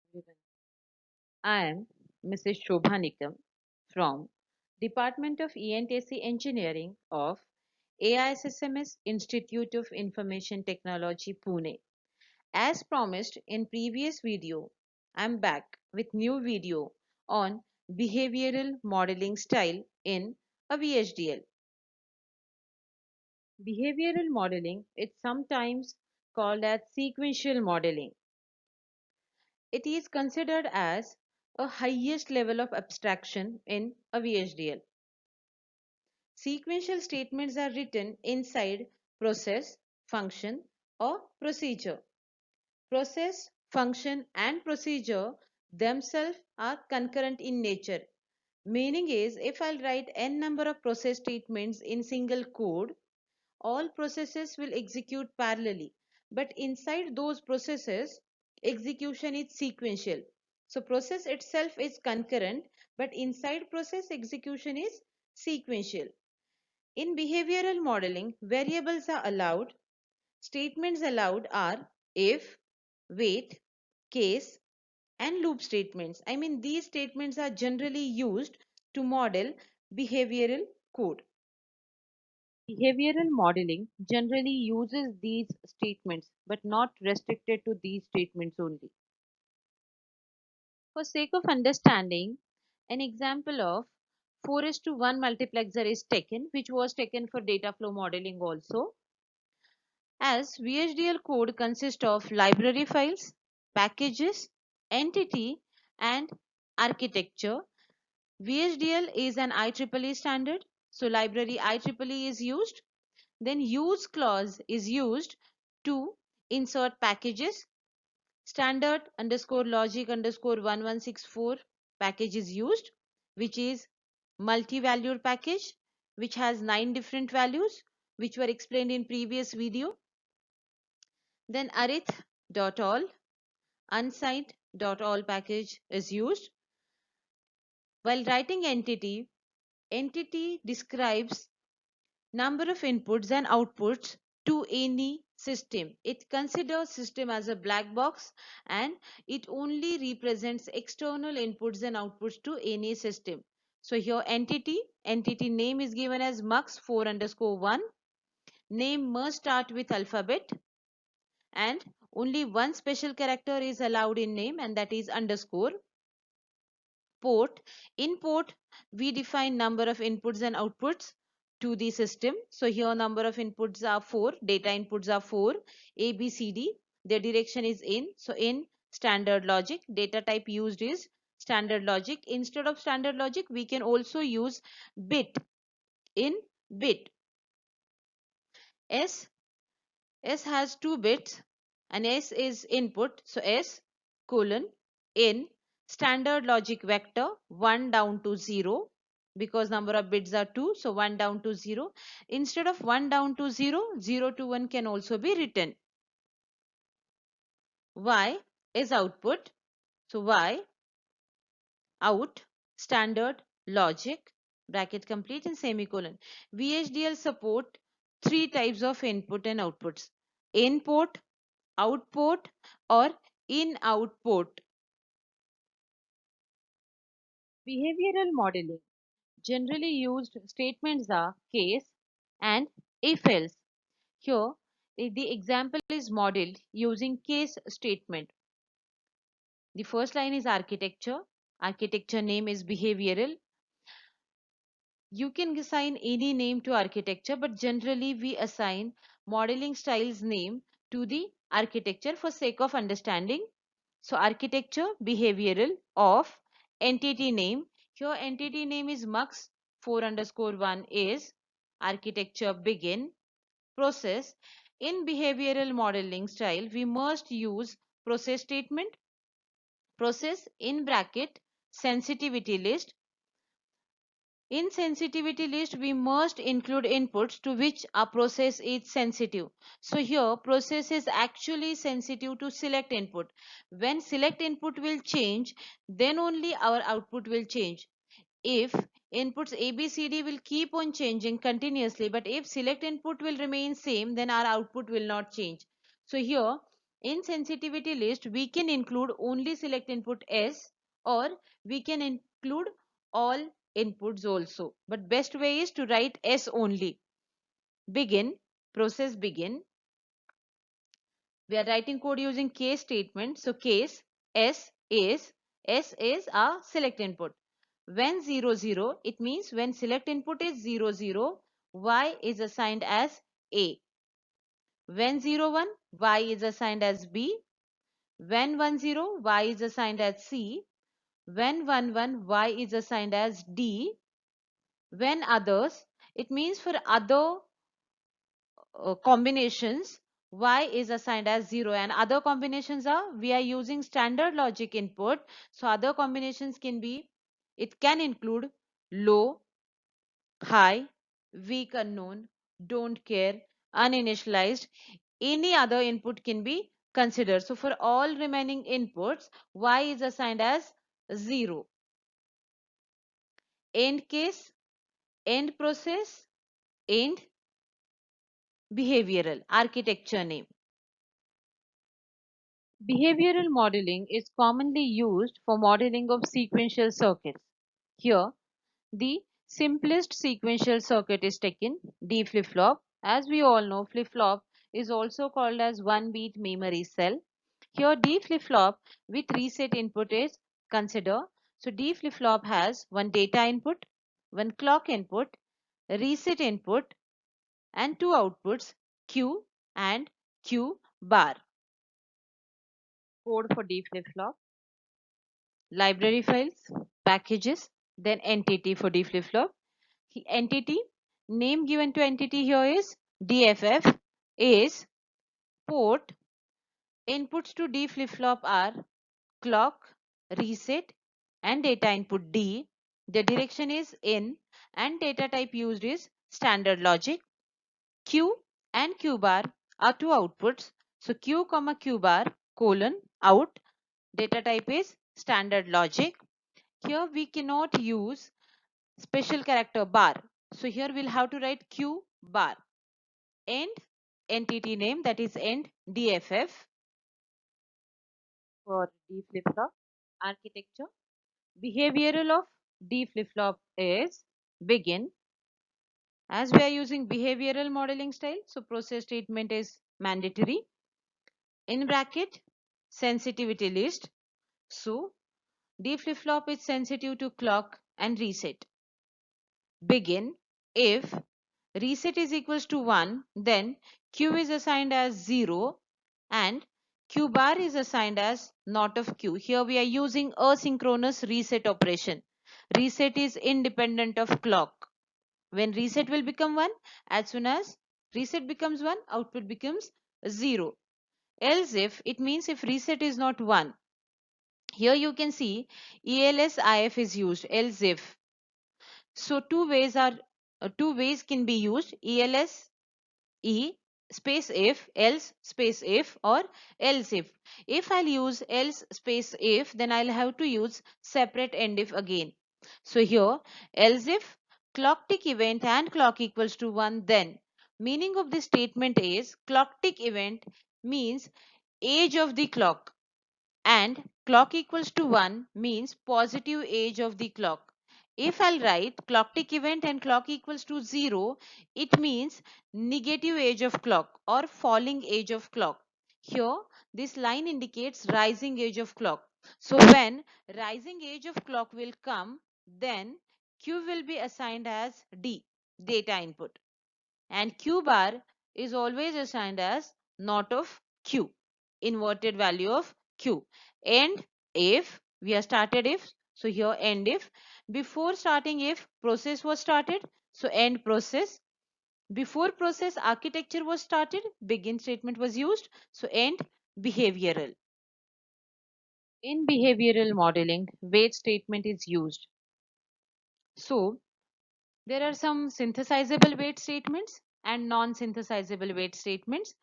everyone. I am Mrs. Shobha Nikam from Department of ENTC Engineering of AISSMS Institute of Information Technology, Pune. As promised in previous video, I am back with new video on behavioral modeling style in a VHDL. Behavioral modeling is sometimes called as sequential modeling. It is considered as a highest level of abstraction in a VHDL. Sequential statements are written inside process, function, or procedure. Process, function, and procedure themselves are concurrent in nature. Meaning is, if I'll write n number of process statements in single code, all processes will execute parallelly. But inside those processes, execution is sequential. So process itself is concurrent, but inside process execution is sequential. In behavioral modeling, variables are allowed. Statements allowed are if, wait, case, and loop statements. I mean, these statements are generally used to model behavioral code. Behavioral modeling generally uses these statements but not restricted to these statements only. For sake of understanding, an example of 4:1 multiplexer is taken, which was taken for data flow modeling also. As VHDL code consists of library files, packages, entity, and architecture, VHDL is an IEEE standard, so library IEEE is used. Then use clause is used to insert packages. Standard underscore logic underscore 1164 package is used, which is multi-valued package, which has 9 different values, which were explained in previous video. Then arith.all, unsigned.all package is used. While writing entity, entity describes number of inputs and outputs to any system. It considers system as a black box and it only represents external inputs and outputs to any system. So here entity name is given as mux4_1. Name must start with alphabet and only one special character is allowed in name, and that is underscore. Port, in port we define number of inputs and outputs to the system. So here number of inputs are 4, data inputs are 4, A, B, C, D. Their direction is in. So in standard logic, data type used is standard logic. Instead of standard logic, we can also use bit. In bit, S has 2 bits and S is input. So S colon in standard logic vector 1 down to 0, because number of bits are 2. So 1 down to 0. Instead of 1 down to 0, 0 to 1 can also be written. Y is output. So Y out standard logic bracket complete and semicolon. VHDL support 3 types of input and outputs: in port, output, or in output. Behavioral modeling generally used statements are case and if else. Here the example is modeled using case statement. The first line is architecture. Architecture name is behavioral. You can assign any name to architecture, but generally we assign modeling styles name to the architecture for sake of understanding. So architecture behavioral of entity name. Here entity name is mux4_1 is architecture begin. Process, in behavioral modeling style we must use process statement. Process in bracket sensitivity list. In sensitivity list, we must include inputs to which a process is sensitive. So here process is actually sensitive to select input. When select input will change, then only our output will change. If inputs A, B, C, D will keep on changing continuously, but if select input will remain same, then our output will not change. So here In sensitivity list, we can include only select input S, or we can include all inputs also. But best way is to write S only. Begin, process begin. We are writing code using case statement. So case S is a select input. When 0 0, it means when select input is 0 0, Y is assigned as A. When 0 1, Y is assigned as B. When 1 0, Y is assigned as C. When 1 1, Y is assigned as D. When others, it means for other combinations, Y is assigned as 0, and other combinations are, we are using standard logic input. So other combinations can be, it can include low, high, weak unknown, don't care, uninitialized. Any other input can be considered. So for all remaining inputs, Y is assigned as 0. End case, end process, end behavioral architecture name. Behavioral modeling is commonly used for modeling of sequential circuits. Here, the simplest sequential circuit is taken, D flip-flop. As we all know, flip-flop is also called as one-bit memory cell. Here, D flip-flop with reset input is consider. So, D flip-flop has one data input, one clock input, reset input, and two outputs, Q and Q bar. Code for D flip-flop: library files, packages, then entity for D flip-flop. Entity, name given to entity here is DFF, is port. Inputs to D flip-flop are clock, reset, and data input D. The direction is in, and data type used is standard logic. Q and Q bar are two outputs. So Q comma Q bar colon out. Data type is standard logic. Here we cannot use special character bar. So here we'll have to write Q bar. End entity name, that is end DFF. For D flip-flop architecture, behavioral of D flip-flop is begin. As we are using behavioral modeling style, so process statement is mandatory. In bracket, sensitivity list. So D flip-flop is sensitive to clock and reset. Begin, if reset is equals to 1, then Q is assigned as 0 and Q bar is assigned as not of Q. Here we are using asynchronous reset operation. Reset is independent of clock. When reset will become 1, as soon as reset becomes 1, output becomes 0. Else if, it means if reset is not 1. Here you can see ELSIF is used, else if. So two ways can be used, ELS E space if, else space if, or else if. If I'll use else space if, then I'll have to use separate end if again. So here, else if clock tick event and clock equals to 1, then meaning of this statement is clock tick event means age of the clock, and clock equals to 1 means positive age of the clock. If I'll write clock tick event and clock equals to 0, it means negative age of clock or falling age of clock. Here, this line indicates rising age of clock. So when rising age of clock will come, then Q will be assigned as D, data input, and Q bar is always assigned as not of Q, inverted value of Q. And if we have started if, so here end if. Before starting if, process was started, so end process. Before process architecture was started, begin statement was used, so end behavioral. In behavioral modeling, wait statement is used. So there are some synthesizable wait statements and non-synthesizable wait statements.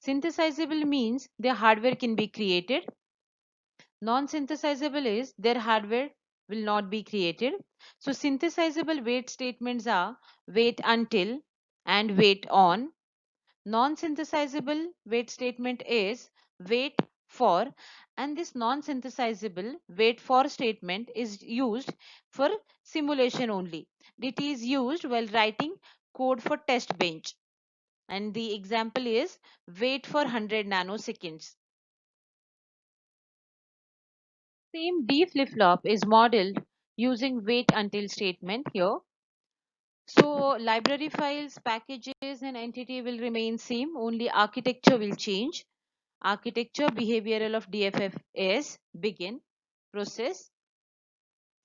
Synthesizable means their hardware can be created. Non-synthesizable is their hardware will not be created. So synthesizable wait statements are wait until and wait on. Non-synthesizable wait statement is wait for, and this non-synthesizable wait for statement is used for simulation only. It is used while writing code for test bench. And the example is wait for 100 nanoseconds. Same D flip-flop is modeled using wait until statement here. So library files, packages and entity will remain same, only architecture will change. Architecture behavioral of DFF is begin, process,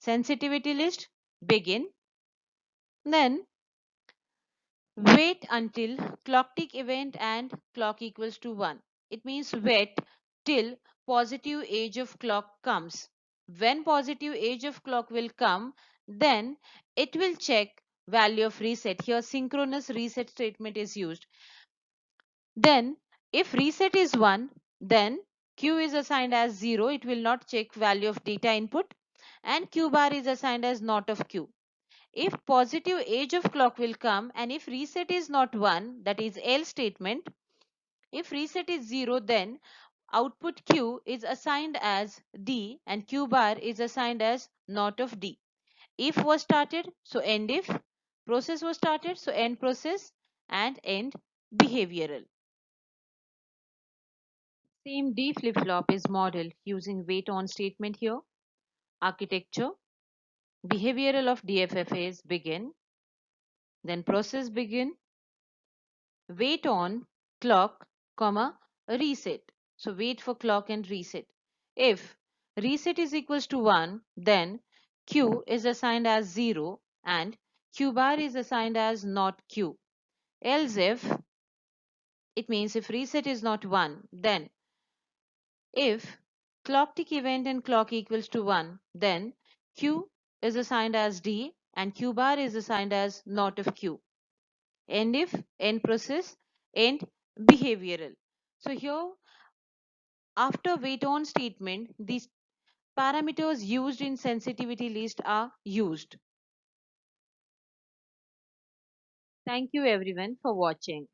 sensitivity list, begin, then wait until clock tick event and clock equals to 1. It means wait till positive age of clock comes. When positive age of clock will come, then it will check value of reset. Here synchronous reset statement is used. Then if reset is 1, then Q is assigned as 0. It will not check value of data input, and Q bar is assigned as not of Q. If positive age of clock will come, and if reset is not 1, that is else statement. If reset is 0, then output Q is assigned as D and Q bar is assigned as not of D. If was started, so end if. Process was started, so end process, and end behavioral. Same D flip-flop is modeled using wait on statement here. Architecture, behavioral of DFF is begin, then process begin, wait on clock, comma, reset. So wait for clock and reset. If reset is equals to 1, then Q is assigned as 0 and Q bar is assigned as not Q. Else if, it means if reset is not 1, then if clock tick event and clock equals to 1, then Q is assigned as D and Q bar is assigned as not of Q. End if, end process, end behavioral. So here after wait on statement, these parameters used in sensitivity list are used. Thank you everyone for watching.